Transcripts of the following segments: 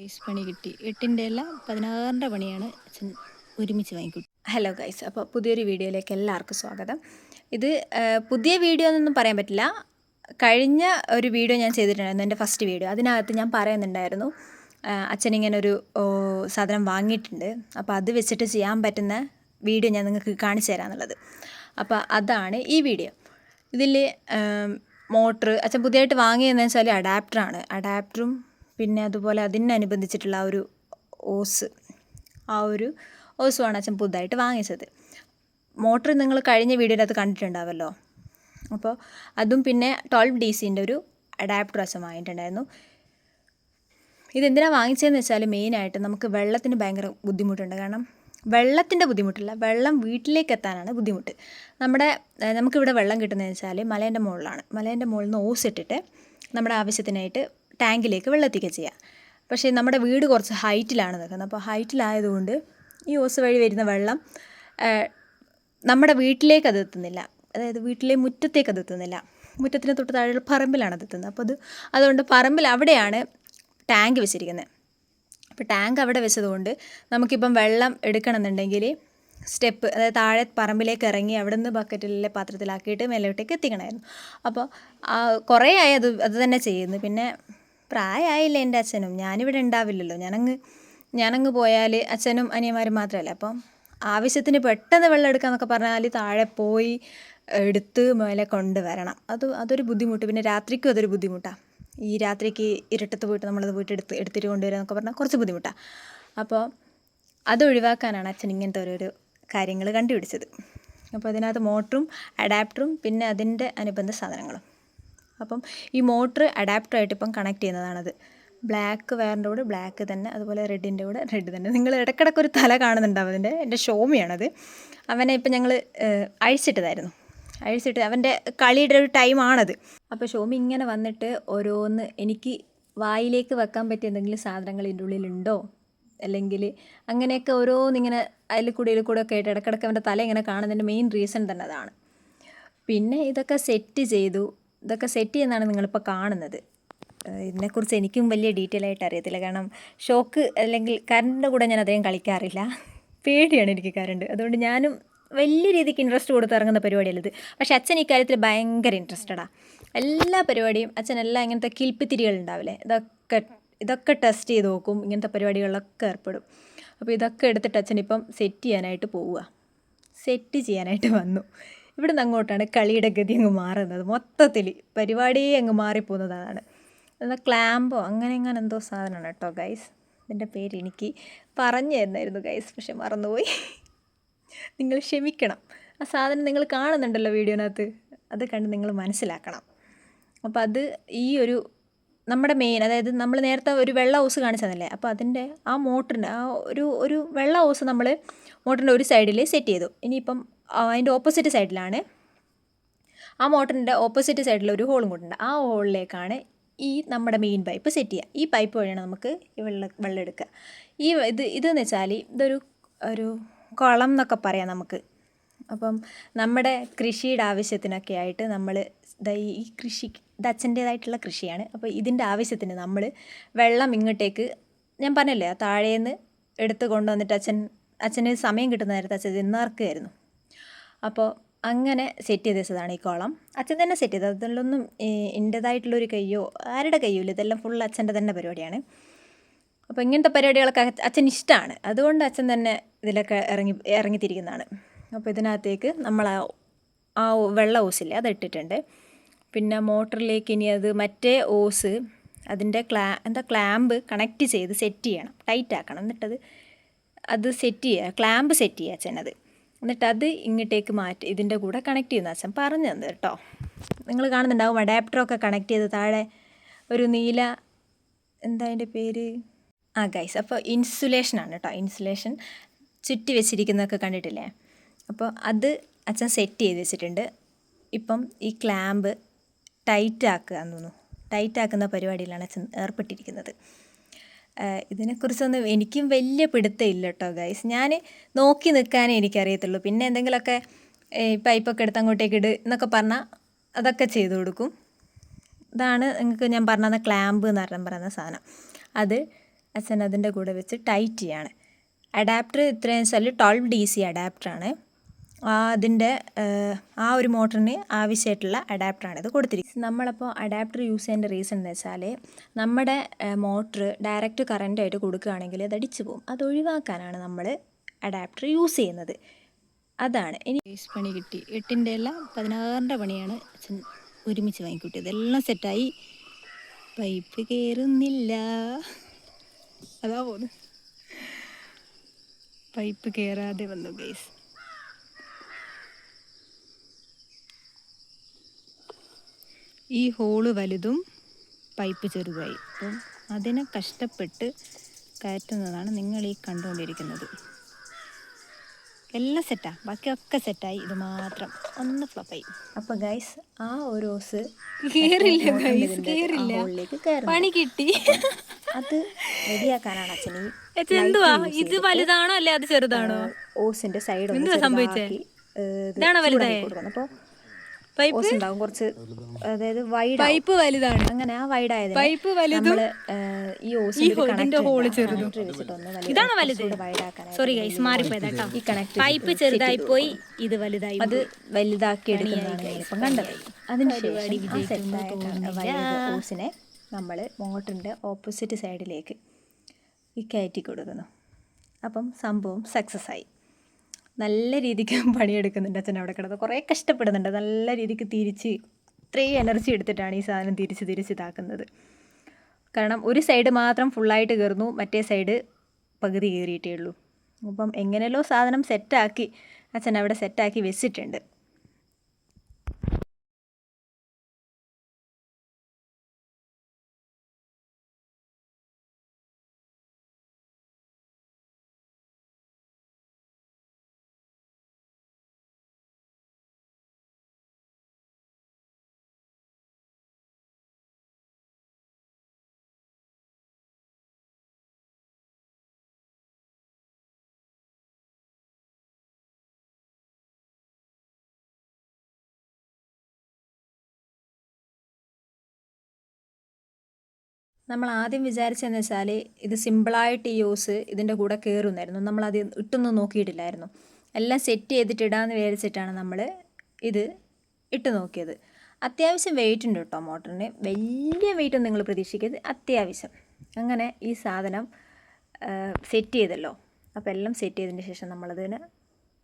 Guys പണി കിട്ടി 8ൻ്റെ അല്ല 16ൻ്റെ പണിയാണ് അച്ഛൻ ഒരുമിച്ച് വാങ്ങിക്കൊടുത്തു. ഹലോ ഗൈസ്, അപ്പോൾ പുതിയൊരു വീഡിയോയിലേക്ക് എല്ലാവർക്കും സ്വാഗതം. ഇത് പുതിയ വീഡിയോ എന്നൊന്നും പറയാൻ പറ്റില്ല. കഴിഞ്ഞ ഒരു വീഡിയോ ഞാൻ ചെയ്തിട്ടുണ്ടായിരുന്നു, എൻ്റെ ഫസ്റ്റ് വീഡിയോ. അതിനകത്ത് ഞാൻ പറയുന്നുണ്ടായിരുന്നു അച്ഛനിങ്ങനെ ഒരു സാധനം വാങ്ങിയിട്ടുണ്ട്, അപ്പോൾ അത് വെച്ചിട്ട് ചെയ്യാൻ പറ്റുന്ന വീഡിയോ ഞാൻ നിങ്ങൾക്ക് കാണിച്ചു തരാമെന്നുള്ളത്. അപ്പോൾ അതാണ് ഈ വീഡിയോ. ഇതിൽ മോട്ടർ അച്ഛൻ പുതിയതായിട്ട് വാങ്ങിയതെന്ന് വെച്ചാൽ അഡാപ്റ്ററും പിന്നെ അതുപോലെ അതിനനുബന്ധിച്ചിട്ടുള്ള ആ ഒരു ഓസുമാണ് അച്ഛൻ പുതുതായിട്ട് വാങ്ങിച്ചത്. മോട്ടർ നിങ്ങൾ കഴിഞ്ഞ വീഡിയോയിലത് കണ്ടിട്ടുണ്ടാവല്ലോ. അപ്പോൾ അതും പിന്നെ 12 DC ഒരു അഡാപ്റ്റർ അച്ഛൻ വാങ്ങിയിട്ടുണ്ടായിരുന്നു. ഇതെന്തിനാണ് വാങ്ങിച്ചതെന്ന് വെച്ചാൽ മെയിനായിട്ട് നമുക്ക് വെള്ളത്തിന് ഭയങ്കര ബുദ്ധിമുട്ടുണ്ട്. കാരണം വെള്ളത്തിൻ്റെ ബുദ്ധിമുട്ടില്ല, വെള്ളം വീട്ടിലേക്ക് എത്താനാണ് ബുദ്ധിമുട്ട്. നമുക്കിവിടെ വെള്ളം കിട്ടുന്നതെന്ന് വെച്ചാൽ മലേൻ്റെ മുകളിലാണ്. മലേൻ്റെ മുകളിൽ നിന്ന് ഓസ് ഇട്ടിട്ട് നമ്മുടെ ആവശ്യത്തിനായിട്ട് ടാങ്കിലേക്ക് വെള്ളം എത്തിക്കുക ചെയ്യുക. പക്ഷേ നമ്മുടെ വീട് കുറച്ച് ഹൈറ്റിലാണ് നിൽക്കുന്നത്. അപ്പോൾ ഹൈറ്റിലായതുകൊണ്ട് ഈ ഓസ് വഴി വരുന്ന വെള്ളം നമ്മുടെ വീട്ടിലേക്ക് അത് എത്തുന്നില്ല, അതായത് വീട്ടിലെ മുറ്റത്തേക്ക് അത് എത്തുന്നില്ല. മുറ്റത്തിന് തൊട്ട് താഴെ പറമ്പിലാണ് അത് എത്തുന്നത്. അപ്പോൾ അതുകൊണ്ട് പറമ്പിൽ അവിടെയാണ് ടാങ്ക് വെച്ചിരിക്കുന്നത്. അപ്പോൾ ടാങ്ക് അവിടെ വെച്ചതുകൊണ്ട് നമുക്കിപ്പം വെള്ളം എടുക്കണമെന്നുണ്ടെങ്കിൽ സ്റ്റെപ്പ്, അതായത് താഴെ പറമ്പിലേക്ക് ഇറങ്ങി അവിടെ നിന്ന് ബക്കറ്റിലെ പാത്രത്തിലാക്കിയിട്ട് മേലോട്ടേക്ക് എത്തിക്കണമായിരുന്നു. അപ്പോൾ കുറേ ആയി അത് തന്നെ ചെയ്യുന്നു. പിന്നെ പ്രായമായില്ല എൻ്റെ അച്ഛനും, ഞാനിവിടെ ഉണ്ടാവില്ലല്ലോ. ഞാനങ്ങ് പോയാൽ അച്ഛനും അനിയന്മാരും മാത്രമല്ല. അപ്പം ആവശ്യത്തിന് പെട്ടെന്ന് വെള്ളം എടുക്കാമെന്നൊക്കെ പറഞ്ഞാൽ താഴെ പോയി എടുത്ത് മേലെ കൊണ്ടുവരണം. അതൊരു ബുദ്ധിമുട്ട്. പിന്നെ രാത്രിക്കും അതൊരു ബുദ്ധിമുട്ടാണ്. ഈ രാത്രിക്ക് ഇരുട്ടത്ത് പോയിട്ട് നമ്മളത് പോയിട്ട് എടുത്തിട്ട് കൊണ്ടുവരിക എന്നൊക്കെ പറഞ്ഞാൽ കുറച്ച് ബുദ്ധിമുട്ടാണ്. അപ്പോൾ അത് ഒഴിവാക്കാനാണ് അച്ഛൻ ഇങ്ങനത്തെ ഓരോരോ കാര്യങ്ങൾ കണ്ടുപിടിച്ചത്. അപ്പോൾ അതിനകത്ത് മോട്ടറും അഡാപ്റ്ററും പിന്നെ അതിൻ്റെ അനുബന്ധ സാധനങ്ങളും. അപ്പം ഈ മോട്ടർ അഡാപ്റ്ററായിട്ട് ഇപ്പം കണക്ട് ചെയ്യുന്നതാണത്. ബ്ലാക്ക് വയറിൻ്റെ കൂടെ ബ്ലാക്ക് തന്നെ, അതുപോലെ റെഡിൻ്റെ കൂടെ റെഡ് തന്നെ. നിങ്ങൾ ഇടയ്ക്കിടയ്ക്ക് ഒരു തല കാണുന്നുണ്ടാവും അതിൻ്റെ. എൻ്റെ ഷോമിയാണത്. അവനെ ഇപ്പം ഞങ്ങൾ അഴിച്ചിട്ട് അവൻ്റെ കളിയുടെ ഒരു ടൈമാണത്. അപ്പോൾ ഷോമി ഇങ്ങനെ വന്നിട്ട് ഓരോന്ന് എനിക്ക് വായിലേക്ക് വെക്കാൻ പറ്റിയ എന്തെങ്കിലും സാധനങ്ങൾ ഇതിൻ്റെ ഉള്ളിലുണ്ടോ, അല്ലെങ്കിൽ അങ്ങനെയൊക്കെ ഓരോന്നിങ്ങനെ അതിൽ കൂടെ ഒക്കെ ആയിട്ട് ഇടയ്ക്കിടയ്ക്ക് അവൻ്റെ തല ഇങ്ങനെ കാണുന്നതിൻ്റെ മെയിൻ റീസൺ തന്നെ അതാണ്. പിന്നെ ഇതൊക്കെ സെറ്റ് ചെയ്യുന്നതാണ് നിങ്ങളിപ്പോൾ കാണുന്നത്. ഇതിനെക്കുറിച്ച് എനിക്കും വലിയ ഡീറ്റെയിൽ ആയിട്ട് അറിയത്തില്ല. കാരണം ഷോക്ക് അല്ലെങ്കിൽ കറണ്ടിൻ്റെ കൂടെ ഞാൻ അധികം കളിക്കാറില്ല, പേടിയാണ് എനിക്ക് കറണ്ട്. അതുകൊണ്ട് ഞാനും വലിയ രീതിക്ക് ഇൻട്രസ്റ്റ് കൊടുത്ത് ഇറങ്ങുന്ന പരിപാടിയല്ലത്. പക്ഷേ അച്ഛൻ ഇക്കാര്യത്തിൽ ഭയങ്കര ഇൻട്രസ്റ്റഡാണ്. എല്ലാ പരിപാടിയും അച്ഛനെല്ലാം ഇങ്ങനത്തെ കിൽപ്പിത്തിരികൾ ഉണ്ടാവില്ലേ, ഇതൊക്കെ ടെസ്റ്റ് ചെയ്ത് നോക്കും, ഇങ്ങനത്തെ പരിപാടികളിലൊക്കെ ഏർപ്പെടും. അപ്പോൾ ഇതൊക്കെ എടുത്തിട്ട് അച്ഛനിപ്പം സെറ്റ് ചെയ്യാനായിട്ട് വന്നു. ഇവിടുന്ന് അങ്ങോട്ടാണ് കളിയുടെ ഗതി അങ്ങ് മാറുന്നത്. മൊത്തത്തിൽ പരിപാടിയെ അങ്ങ് മാറിപ്പോകുന്നതാണ്. എന്നാൽ ക്ലാമ്പോ അങ്ങനെ എന്തോ സാധനമാണ് കേട്ടോ ഗൈസ്. ഇതിൻ്റെ പേര് എനിക്ക് പറഞ്ഞു തരുന്നായിരുന്നു ഗൈസ്, പക്ഷെ മറന്നുപോയി. നിങ്ങൾ ക്ഷമിക്കണം. ആ സാധനം നിങ്ങൾ കാണുന്നുണ്ടല്ലോ വീഡിയോനകത്ത്, അത് കണ്ട് നിങ്ങൾ മനസ്സിലാക്കണം. അപ്പോൾ അത് ഈ ഒരു നമ്മുടെ മെയിൻ, അതായത് നമ്മൾ നേരത്തെ ഒരു വെള്ള ഹൗസ് കാണിച്ചതല്ലേ, അപ്പോൾ അതിൻ്റെ ആ മോട്ടറിൻ്റെ ആ ഒരു വെള്ള ഹൗസ് നമ്മൾ മോട്ടറിൻ്റെ ഒരു സൈഡിൽ സെറ്റ് ചെയ്തു. ഇനിയിപ്പം അതിൻ്റെ ഓപ്പോസിറ്റ് സൈഡിലാണ്, ആ മോട്ടറിൻ്റെ ഓപ്പോസിറ്റ് സൈഡിൽ ഒരു ഹോളും കൂട്ടുണ്ട്. ആ ഹോളിലേക്കാണ് ഈ നമ്മുടെ മെയിൻ പൈപ്പ് സെറ്റ് ചെയ്യുക. ഈ പൈപ്പ് വഴിയാണ് നമുക്ക് ഈ വെള്ളം എടുക്കുക. ഇതെന്ന് വെച്ചാൽ ഇതൊരു കുളം എന്നൊക്കെ പറയാം നമുക്ക്. അപ്പം നമ്മുടെ കൃഷിയുടെ ആവശ്യത്തിനൊക്കെ ആയിട്ട് നമ്മൾ ഈ ഇത് അച്ഛൻ്റേതായിട്ടുള്ള കൃഷിയാണ്. അപ്പോൾ ഇതിൻ്റെ ആവശ്യത്തിന് നമ്മൾ വെള്ളം ഇങ്ങോട്ടേക്ക്, ഞാൻ പറഞ്ഞല്ലേ താഴേന്ന് എടുത്ത് കൊണ്ടുവന്നിട്ട് അച്ഛന് സമയം കിട്ടുന്ന നേരത്തെ അച്ഛൻ ഇന്നർക്കായിരുന്നു. അപ്പോൾ അങ്ങനെ സെറ്റ് ചെയ്ത് വെച്ചതാണ് ഈ കുളം. അച്ഛൻ തന്നെ സെറ്റ് ചെയ്തത്. അതിലൊന്നും എൻ്റേതായിട്ടുള്ളൊരു കയ്യോ ആരുടെ കയ്യോ ഇല്ല, ഇതെല്ലാം ഫുൾ അച്ഛൻ്റെ തന്നെ പരിപാടിയാണ്. അപ്പോൾ ഇങ്ങനത്തെ പരിപാടികളൊക്കെ അച്ഛൻ ഇഷ്ടമാണ്. അതുകൊണ്ട് അച്ഛൻ തന്നെ ഇതിലൊക്കെ ഇറങ്ങിത്തിരിക്കുന്നതാണ്. അപ്പോൾ ഇതിനകത്തേക്ക് നമ്മൾ ആ വെള്ള ഓസില്ലേ അത് ഇട്ടിട്ടുണ്ട്. പിന്നെ മോട്ടറിലേക്ക് ഇനി അത് മറ്റേ ഓസ് അതിൻ്റെ ക്ലാമ്പ് കണക്റ്റ് ചെയ്ത് സെറ്റ് ചെയ്യണം, ടൈറ്റ് ആക്കണം. എന്നിട്ടത് സെറ്റ് ചെയ്യുക, ക്ലാമ്പ് സെറ്റ് ചെയ്യുക അച്ഛനത്. എന്നിട്ടത് ഇങ്ങോട്ടേക്ക് ഇതിൻ്റെ കൂടെ കണക്ട് ചെയ്യുന്ന അച്ഛൻ പറഞ്ഞു തന്നത് കേട്ടോ. നിങ്ങൾ കാണുന്നുണ്ടാവും അഡാപ്റ്ററൊക്കെ കണക്ട് ചെയ്ത് താഴെ ഒരു നീല, എന്താ അതിൻ്റെ പേര്, ഗൈസ്. അപ്പോൾ ഇൻസുലേഷനാണ് കേട്ടോ. ഇൻസുലേഷൻ ചുറ്റി വെച്ചിരിക്കുന്നതൊക്കെ കണ്ടിട്ടില്ലേ. അപ്പോൾ അത് അച്ഛൻ സെറ്റ് ചെയ്ത് വെച്ചിട്ടുണ്ട്. ഇപ്പം ഈ ക്ലാമ്പ് ടൈറ്റ് ആക്കുന്ന പരിപാടിയിലാണ് അച്ഛൻ ഏർപ്പെട്ടിരിക്കുന്നത്. ഇതിനെക്കുറിച്ചൊന്നും എനിക്കും വലിയ പിടുത്തമില്ല കേട്ടോ ഗൈസ്. ഞാൻ നോക്കി നിൽക്കാനേ എനിക്കറിയത്തുള്ളൂ. പിന്നെ എന്തെങ്കിലുമൊക്കെ പൈപ്പൊക്കെ എടുത്ത് അങ്ങോട്ടേക്ക് ഇട് എന്നൊക്കെ പറഞ്ഞാൽ അതൊക്കെ ചെയ്തു കൊടുക്കും. ഇതാണ് നിങ്ങൾക്ക് ഞാൻ പറഞ്ഞ ക്ലാമ്പ് എന്ന് പറയുന്ന സാധനം. അത് അച്ഛൻ അതിൻ്റെ കൂടെ വെച്ച് ടൈറ്റ് ചെയ്യാണ്. അഡാപ്റ്റർ എത്രയാണെന്ന് വെച്ചാൽ 12 DC അഡാപ്റ്ററാണ്. അതിൻ്റെ ആ ഒരു മോട്ടറിന് ആവശ്യമായിട്ടുള്ള അഡാപ്റ്ററാണ് ഇത് കൊടുത്തിരിക്കുന്നത്. നമ്മളപ്പോൾ അഡാപ്റ്റർ യൂസ് ചെയ്യേണ്ട റീസൺ എന്ന് വെച്ചാൽ നമ്മുടെ മോട്ടർ ഡയറക്റ്റ് കറൻറ്റായിട്ട് കൊടുക്കുകയാണെങ്കിൽ അത് അടിച്ചു പോകും. അത് ഒഴിവാക്കാനാണ് നമ്മൾ അഡാപ്റ്റർ യൂസ് ചെയ്യുന്നത്. അതാണ്. ഇനി പണി കിട്ടി. 8ൻ്റെ അല്ല 16ൻ്റെ പണിയാണ് അച്ഛൻ ഒരുമിച്ച് വാങ്ങിക്കൂട്ടിയത്. എല്ലാം സെറ്റായി. പൈപ്പ് കയറുന്നില്ല. അതാ പോകുന്നു. പൈപ്പ് കയറാതെ വന്നു ഗൈസ്. ഈ ഹോള് വലുതും പൈപ്പ് ചെറുതായി. അപ്പം അതിനെ കഷ്ടപ്പെട്ട് കയറ്റുന്നതാണ് നിങ്ങൾ ഈ കണ്ടുകൊണ്ടിരിക്കുന്നത്. എല്ലാം സെറ്റാ, ബാക്കിയൊക്കെ സെറ്റായി. ഇത് മാത്രം ഒന്ന് ഫ്ലപ്പായി. അപ്പോൾ ഗൈസ് ആ ഒരു ഓസ് കേറില്ല ഗൈസ്, കേറില്ല. ഹോളിലേക്ക് കയറും. പണി കിട്ടി. അത് റെഡിയാക്കാനാണ് അച്ഛൻ എന്തുവാ ഇത്? വലുതാണോ അല്ലെ അത് ചെറുതാണോ? ഓസിന്റെ സൈഡ് ഇതാണോ വലുതായി? അപ്പോൾ ഓസ് ഉണ്ടാവും കുറച്ച്, അതായത് വൈഡ്. പൈപ്പ് വലുതാണ്. അങ്ങനെ ആ വൈഡ് ആയത് പൈപ്പ് വലുതും ഈ ഓസിന്റെ ഹോള് ചെറുതും. ഇതാണോ വലുത്? സോറി ഗൈസ്, മാറിപ്പോയതാട്ടോ. ഈ കണക്ട് പൈപ്പ് ചെറുതായി പോയി, ഇത് വലുതായി. അത് വലുതാക്കി എടുക്കുന്നതാണ് ഇപ്പം കണ്ടത്. അതിനുശേഷം ഓസിനെ നമ്മൾ മോട്ടറിൻ്റെ ഓപ്പോസിറ്റ് സൈഡിലേക്ക് ഈ കയറ്റി കൊടുക്കുന്നു. അപ്പം സംഭവം സക്സസ് ആയി. നല്ല രീതിക്ക് പണിയെടുക്കുന്നുണ്ട് അച്ഛൻ അവിടെ കിടന്ന്. കുറേ കഷ്ടപ്പെടുന്നുണ്ട്. നല്ല രീതിക്ക് തിരിച്ച് ഇത്രയും എനർജി എടുത്തിട്ടാണ് ഈ സാധനം തിരിച്ച് ഇതാക്കുന്നത്. കാരണം ഒരു സൈഡ് മാത്രം ഫുള്ളായിട്ട് കയറുന്നു, മറ്റേ സൈഡ് പകുതി കയറിയിട്ടേ ഉള്ളൂ. അപ്പം എങ്ങനെയല്ലോ സാധനം സെറ്റാക്കി അച്ഛൻ അവിടെ സെറ്റാക്കി വെച്ചിട്ടുണ്ട്. നമ്മൾ ആദ്യം വിചാരിച്ചതെന്ന് വെച്ചാൽ ഇത് സിമ്പിളായിട്ട് ഈ ഓസ് ഇതിൻ്റെ കൂടെ കയറുമായിരുന്നു. നമ്മളത് ഇട്ടൊന്നും നോക്കിയിട്ടില്ലായിരുന്നു. എല്ലാം സെറ്റ് ചെയ്തിട്ട് ഇടാമെന്ന് വിചാരിച്ചിട്ടാണ് നമ്മൾ ഇത് ഇട്ട് നോക്കിയത്. അത്യാവശ്യം വെയിറ്റ് ഉണ്ട് കേട്ടോ മോട്ടറിന്. വലിയ വെയിറ്റൊന്നും നിങ്ങൾ പ്രതീക്ഷിക്കരുത്, അത്യാവശ്യം. അങ്ങനെ ഈ സാധനം സെറ്റ് ചെയ്തല്ലോ. അപ്പോൾ എല്ലാം സെറ്റ് ചെയ്തതിന് ശേഷം നമ്മളതിനെ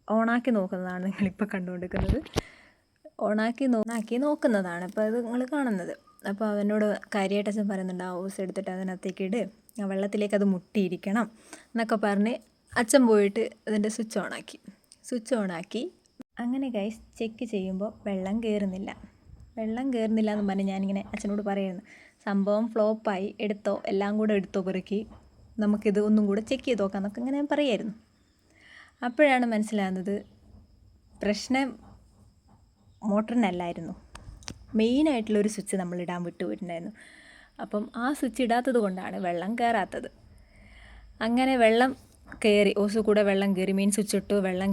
ഓണാക്കി നോക്കുന്നതാണ് നിങ്ങളിപ്പോൾ കണ്ടുകൊണ്ടിരിക്കുന്നത്. ഓണാക്കി നോക്കുന്നതാണ് ഇപ്പോൾ അത് നിങ്ങൾ കാണുന്നത്. അപ്പോൾ അവനോട് കാര്യമായിട്ട് അച്ഛൻ പറയുന്നുണ്ട്, ആ ഓസ് എടുത്തിട്ട് അതിനകത്തേക്ക് ഇട്, ആ വെള്ളത്തിലേക്ക് അത് മുട്ടിയിരിക്കണം എന്നൊക്കെ പറഞ്ഞ് അച്ഛൻ പോയിട്ട് അതിൻ്റെ സ്വിച്ച് ഓണാക്കി. അങ്ങനെ ഗൈസ് ചെക്ക് ചെയ്യുമ്പോൾ വെള്ളം കയറുന്നില്ല എന്ന് പറഞ്ഞ് ഞാനിങ്ങനെ അച്ഛനോട് പറയുന്നു. സംഭവം ഫ്ലോപ്പായി, എല്ലാം കൂടെ എടുത്തോ പെറുക്കി, നമുക്കിത് ഒന്നും കൂടെ ചെക്ക് ചെയ്ത് നോക്കാം എന്നൊക്കെ ഇങ്ങനെ ഞാൻ പറയായിരുന്നു. അപ്പോഴാണ് മനസ്സിലാകുന്നത് പ്രശ്നം മോട്ടറിനല്ലായിരുന്നു. മെയിനായിട്ടുള്ളൊരു സ്വിച്ച് നമ്മൾ ഇടാൻ വിട്ടുപോയിട്ടുണ്ടായിരുന്നു. അപ്പം ആ സ്വിച്ച് ഇടാത്തത് കൊണ്ടാണ് വെള്ളം കയറാത്തത്. അങ്ങനെ വെള്ളം കയറി, ഓസ് കൂടെ വെള്ളം കയറി. മെയിൻ സ്വിച്ച് ഇട്ടു, വെള്ളം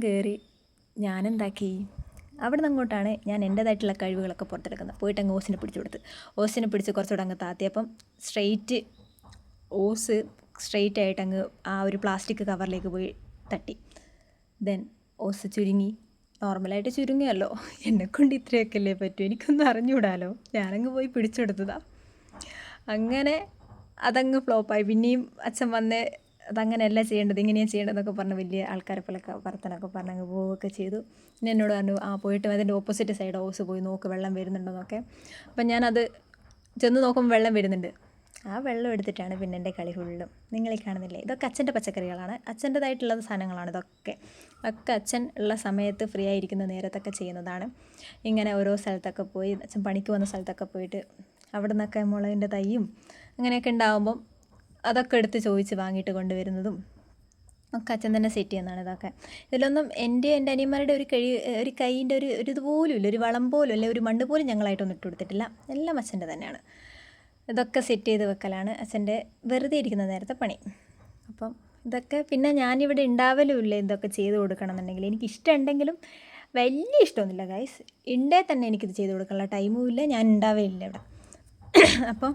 കയറി. ഞാനെന്താക്കി, അവിടെ നിന്ന് അങ്ങോട്ടാണ് ഞാൻ എൻ്റേതായിട്ടുള്ള കഴിവുകളൊക്കെ പുറത്തെടുക്കുന്നത്. പോയിട്ട് അങ്ങ് ഓസിനെ പിടിച്ച് കുറച്ചുകൂടെ അങ്ങ് താത്തിയപ്പം ഓസ് സ്ട്രെയിറ്റ് ആയിട്ട് അങ്ങ് ആ ഒരു പ്ലാസ്റ്റിക് കവറിലേക്ക് പോയി തട്ടി. ദെൻ ഓസ് ചുരുങ്ങി. നോർമലായിട്ട് ചുരുങ്ങിയല്ലോ, എന്നെക്കൊണ്ട് ഇത്രയൊക്കെ അല്ലേ പറ്റൂ, എനിക്കൊന്നും അറിഞ്ഞുകൂടാലോ. ഞാനങ്ങ് പോയി പിടിച്ചെടുത്തതാണ്. അങ്ങനെ അതങ്ങ് ഫ്ലോപ്പായി. പിന്നെയും അച്ഛൻ വന്ന് അതങ്ങനെയല്ല ചെയ്യേണ്ടത്, ഇങ്ങനെയാണ് ചെയ്യേണ്ടതെന്നൊക്കെ പറഞ്ഞ് വലിയ ആൾക്കാരെ പോലൊക്കെ വർത്തനൊക്കെ പറഞ്ഞ് അങ്ങ് പോവുകയൊക്കെ ചെയ്തു. പിന്നെ എന്നോട് പറഞ്ഞു, പോയിട്ട് അതിൻ്റെ ഓപ്പോസിറ്റ് സൈഡ് ഓസ് പോയി നോക്ക്, വെള്ളം വരുന്നുണ്ടോയെന്നൊക്കെ. അപ്പം ഞാനത് ചെന്ന് നോക്കുമ്പോൾ വെള്ളം വരുന്നുണ്ട്. ആ വെള്ളം എടുത്തിട്ടാണ് പിന്നെ എൻ്റെ കളി ഫുള്ളും. നിങ്ങളീ കാണുന്നില്ലേ, ഇതൊക്കെ അച്ഛൻ്റെ പച്ചക്കറികളാണ്, അച്ഛൻ്റെതായിട്ടുള്ള സാധനങ്ങളാണ് ഇതൊക്കെ. അച്ഛൻ ഉള്ള സമയത്ത് ഫ്രീ ആയിരിക്കുന്ന നേരത്തൊക്കെ ചെയ്യുന്നതാണ്. ഇങ്ങനെ ഓരോ സ്ഥലത്തൊക്കെ പോയി, അച്ഛൻ പണിക്ക് വന്ന സ്ഥലത്തൊക്കെ പോയിട്ട് അവിടെ നിന്നൊക്കെ മുളകിൻ്റെ തൈയും അങ്ങനെയൊക്കെ ഉണ്ടാകുമ്പം അതൊക്കെ എടുത്ത് ചോദിച്ച് വാങ്ങിയിട്ട് കൊണ്ടുവരുന്നതും ഒക്കെ അച്ഛൻ തന്നെ സെറ്റ് ചെയ്യുന്നതാണ് ഇതൊക്കെ. ഇതിലൊന്നും എൻ്റെ അനിയന്മാരുടെ ഒരു കൈയിൻ്റെ ഒരു ഇതുപോലും ഇല്ല, ഒരു വളം പോലും അല്ലെ, ഒരു മണ്ണ് പോലും ഞങ്ങളായിട്ടൊന്നും ഇട്ട് കൊടുത്തിട്ടില്ല. എല്ലാം അച്ഛൻ്റെ തന്നെയാണ്. ഇതൊക്കെ സെറ്റ് ചെയ്ത് വെക്കലാണ് അച്ഛൻ്റെ വെറുതെ ഇരിക്കുന്ന നേരത്തെ പണി. അപ്പം ഇതൊക്കെ പിന്നെ ഞാനിവിടെ ഉണ്ടാവലുമില്ല ഇതൊക്കെ ചെയ്ത് കൊടുക്കണം എന്നുണ്ടെങ്കിൽ. എനിക്കിഷ്ടമുണ്ടെങ്കിലും വലിയ ഇഷ്ടമൊന്നുമില്ല ഗൈസ്. ഉണ്ടേ തന്നെ എനിക്കിത് ചെയ്ത് കൊടുക്കാനുള്ള ടൈമും ഇല്ല, ഞാൻ ഉണ്ടാവേയില്ല ഇവിടെ. അപ്പം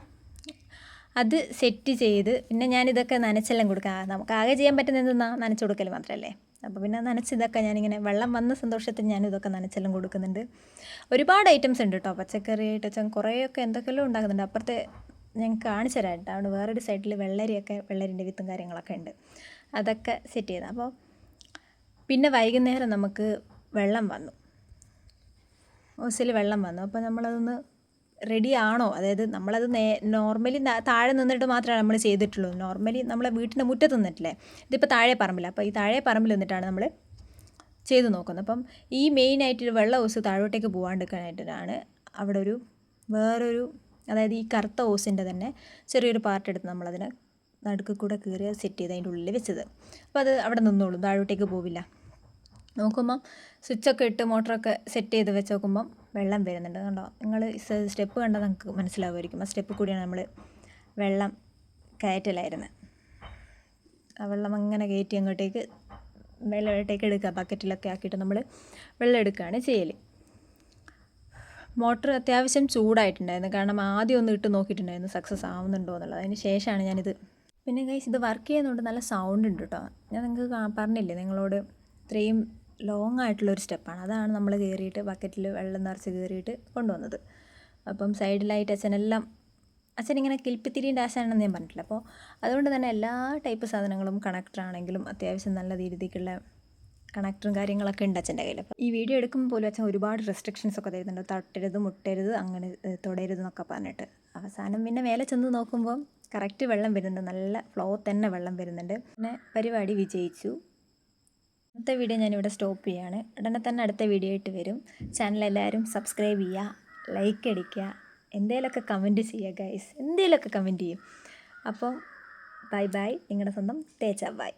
അത് സെറ്റ് ചെയ്ത് പിന്നെ ഞാനിതൊക്കെ നനച്ചെല്ലാം കൊടുക്കാം. നമുക്ക് ആകെ ചെയ്യാൻ പറ്റുന്നത് എന്തെന്നാ നനച്ച് കൊടുക്കൽ മാത്രമല്ലേ. അപ്പോൾ പിന്നെ നനച്ചിതൊക്കെ ഞാനിങ്ങനെ വെള്ളം വന്ന സന്തോഷത്തിൽ ഞാനിതൊക്കെ നനച്ചെല്ലാം കൊടുക്കുന്നുണ്ട്. ഒരുപാട് ഐറ്റംസ് ഉണ്ട് കേട്ടോ, പച്ചക്കറി ആയിട്ട് കുറേയൊക്കെ എന്തൊക്കെയെല്ലാം ഉണ്ടാക്കുന്നുണ്ട്. അപ്പുറത്തെ ഞാൻ കാണിച്ചു തരാം കേട്ടോ. അവിടെ വേറൊരു സൈഡിൽ വെള്ളരിൻ്റെ വിത്തും കാര്യങ്ങളൊക്കെ ഉണ്ട്. അതൊക്കെ സെറ്റ് ചെയ്ത്. അപ്പോൾ പിന്നെ വൈകുന്നേരം നമുക്ക് വെള്ളം വന്നു, ഓസിൽ വെള്ളം വന്നു. അപ്പോൾ നമ്മളതൊന്ന് റെഡി ആണോ, അതായത് നമ്മളത് നോർമലി താഴെ നിന്നിട്ട് മാത്രമേ നമ്മൾ ചെയ്തിട്ടുള്ളൂ. നോർമലി നമ്മളെ വീട്ടിൻ്റെ മുറ്റത്ത് നിന്നിട്ടില്ലേ, ഇതിപ്പോൾ താഴെ പറമ്പില്ല. അപ്പോൾ ഈ താഴെ പറമ്പിൽ നിന്നിട്ടാണ് നമ്മൾ ചെയ്ത് നോക്കുന്നത്. അപ്പം ഈ മെയിനായിട്ട് വെള്ള ഓസ് താഴോട്ടേക്ക് പോകാണ്ടിരിക്കാനായിട്ടാണ് അവിടെ വേറൊരു അതായത് ഈ കറുത്ത ഓസിൻ്റെ തന്നെ ചെറിയൊരു പാർട്ട് എടുത്ത് നമ്മളതിനെ നടുക്ക് കൂടെ കീറി സെറ്റ് ചെയ്ത് അതിൻ്റെ ഉള്ളിൽ വെച്ചത്. അപ്പോൾ അത് അവിടെ നിന്നോളും, താഴോട്ടേക്ക് പോവില്ല. നോക്കുമ്പം സ്വിച്ചൊക്കെ ഇട്ട് മോട്ടറൊക്കെ സെറ്റ് ചെയ്ത് വെച്ച് നോക്കുമ്പം വെള്ളം വരുന്നുണ്ട്. കണ്ടോ, നിങ്ങൾ സ്റ്റെപ്പ് കണ്ടാൽ നിങ്ങൾക്ക് മനസ്സിലാവുമായിരിക്കും. ആ സ്റ്റെപ്പ് കൂടിയാണ് നമ്മൾ വെള്ളം കയറ്റലായിരുന്നത്. ആ വെള്ളം അങ്ങനെ കയറ്റി അങ്ങോട്ടേക്ക് വെള്ളമായിട്ടേക്ക് എടുക്കുക. ബക്കറ്റിലൊക്കെ ആക്കിയിട്ട് നമ്മൾ വെള്ളം എടുക്കുകയാണ് ചെയ്യൽ. മോട്ടർ അത്യാവശ്യം ചൂടായിട്ടുണ്ടായിരുന്നു, കാരണം ആദ്യം ഒന്ന് ഇട്ട് നോക്കിയിട്ടുണ്ടായിരുന്നു സക്സസ് ആവുന്നുണ്ടോ എന്നുള്ളത്. അതിന് ശേഷമാണ് ഞാനിത്. പിന്നെ ഗൈസ്, ഇത് വർക്ക് ചെയ്യുന്നതുകൊണ്ട് നല്ല സൗണ്ട് ഉണ്ട് കേട്ടോ. ഞാൻ നിങ്ങൾക്ക് പറഞ്ഞില്ലേ നിങ്ങളോട്, ഇത്രയും ലോങ് ആയിട്ടുള്ളൊരു സ്റ്റെപ്പാണ്. അതാണ് നമ്മൾ കയറിയിട്ട് ബക്കറ്റിൽ വെള്ളം നിറച്ച് കയറിയിട്ട് കൊണ്ടുവന്നത്. അപ്പം സൈഡിലായിട്ട് അച്ഛനിങ്ങനെ കിൽപ്പിത്തിരീൻ്റെ ആശാനെന്ന് ഞാൻ പറഞ്ഞിട്ടില്ല. അപ്പോൾ അതുകൊണ്ട് തന്നെ എല്ലാ ടൈപ്പ് സാധനങ്ങളും കണക്ടറാണെങ്കിലും അത്യാവശ്യം നല്ല രീതിക്കുള്ള കണക്ടറും കാര്യങ്ങളൊക്കെ ഉണ്ട് അച്ഛൻ്റെ കയ്യിൽ. അപ്പോൾ ഈ വീഡിയോ എടുക്കുമ്പോൾ പോലും അച്ഛൻ ഒരുപാട് റെസ്ട്രിക്ഷൻസ് ഒക്കെ തരുന്നുണ്ട്. തട്ടരുത്, മുട്ടരുത്, അങ്ങനെ തൊടരുത് എന്നൊക്കെ പറഞ്ഞിട്ട്. അവസാനം പിന്നെ മേലെ ചെന്ന് നോക്കുമ്പോൾ കറക്റ്റ് വെള്ളം വരുന്നുണ്ട്, നല്ല ഫ്ലോ തന്നെ വെള്ളം വരുന്നുണ്ട്. പിന്നെ പരിപാടി വിജയിച്ചു. അടുത്ത വീഡിയോ ഞാനിവിടെ സ്റ്റോപ്പ് ചെയ്യുകയാണ്. ഉടനെ തന്നെ അടുത്ത വീഡിയോ ആയിട്ട് വരും. ചാനൽ എല്ലാവരും സബ്സ്ക്രൈബ് ചെയ്യുക, ലൈക്ക് അടിക്കുക, എന്തെങ്കിലുമൊക്കെ കമൻറ്റ് ചെയ്യുക ഗൈസ്, എന്തെങ്കിലുമൊക്കെ കമൻറ്റ് ചെയ്യും. അപ്പോൾ ബൈ ബൈ, നിങ്ങളുടെ സ്വന്തം തേച്ച ബൈ.